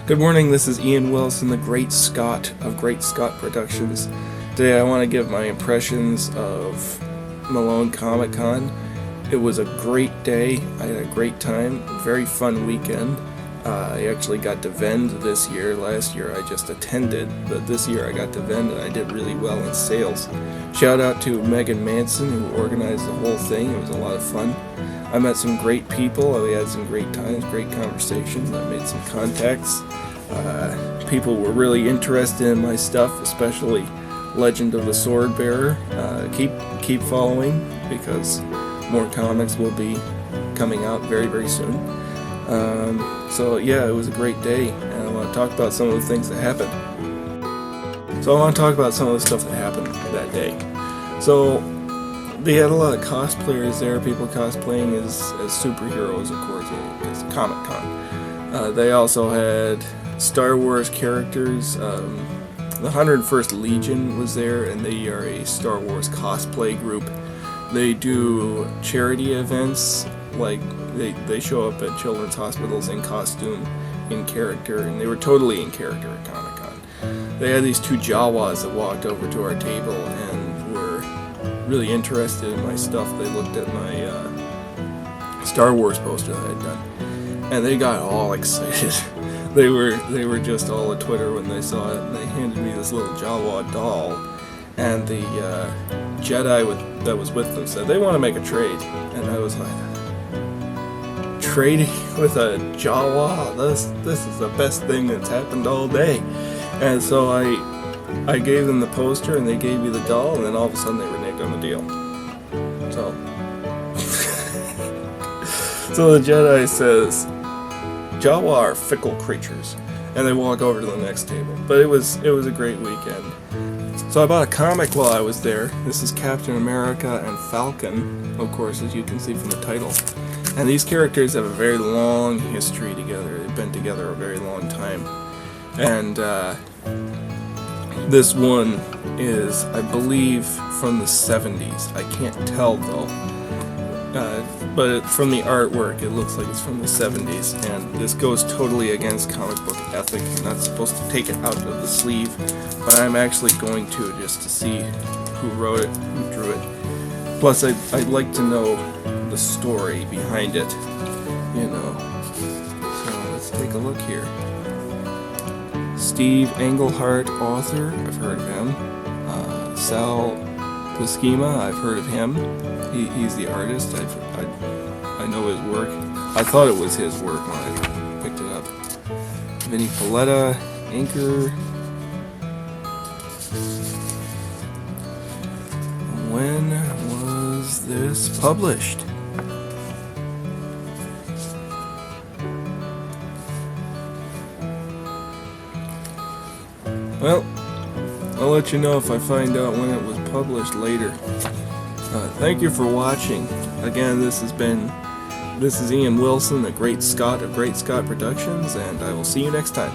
Good morning, this is Ian Wilson, the Great Scott of Great Scott Productions. Today I want to give my impressions of Malone Comic Con. It was a great day, I had a great time, very fun weekend. I actually got to vend this year. Last year I just attended, but this year I got to vend and I did really well in sales. Shout out to Megan Manson who organized the whole thing, it was a lot of fun. I met some great people, we had some great times, great conversations, I made some contacts. People were really interested in my stuff, especially Legend of the Sword Bearer. Keep following because more comics will be coming out very, very soon. So yeah, it was a great day, and I want to talk about some of the things that happened. So I want to talk about some of the stuff that happened that day. So they had a lot of cosplayers there, people cosplaying as superheroes, of course, because Comic Con. They also had Star Wars characters. The 101st Legion was there, and they are a Star Wars cosplay group. They do charity events, like they show up at children's hospitals in costume, in character, and they were totally in character at Comic Con. They had these two Jawas that walked over to our table and were really interested in my stuff. They looked at my Star Wars poster that I had done, and they got all excited. They were just all at Twitter when they saw it, and they handed me this little Jawa doll, and the Jedi that was with them said they want to make a trade, and I was like, trading with a Jawa? This is the best thing that's happened all day. And so I gave them the poster, and they gave me the doll, and then all of a sudden they reneged on the deal. So the Jedi says, Jawa are fickle creatures, and they walk over to the next table. But it was a great weekend. So I bought a comic while I was there. This is Captain America and Falcon, of course, as you can see from the title. And these characters have a very long history together. They've been together a very long time. And this one is, I believe, from the 70s. I can't tell though. But from the artwork, it looks like it's from the 70s, and this goes totally against comic book ethic. I'm not supposed to take it out of the sleeve, but I'm actually going to, just to see who wrote it, who drew it. Plus, I'd like to know the story behind it, you know. So let's take a look here. Steve Englehart, author, I've heard of him. Sal Buscema, I've heard of him. He's the artist. I know his work. I thought it was his work when I picked it up. Vinny Paletta, inker. When was this published? Well, I'll let you know if I find out when it was published later. Thank you for watching. Again, this is Ian Wilson, the Great Scott of Great Scott Productions, and I will see you next time.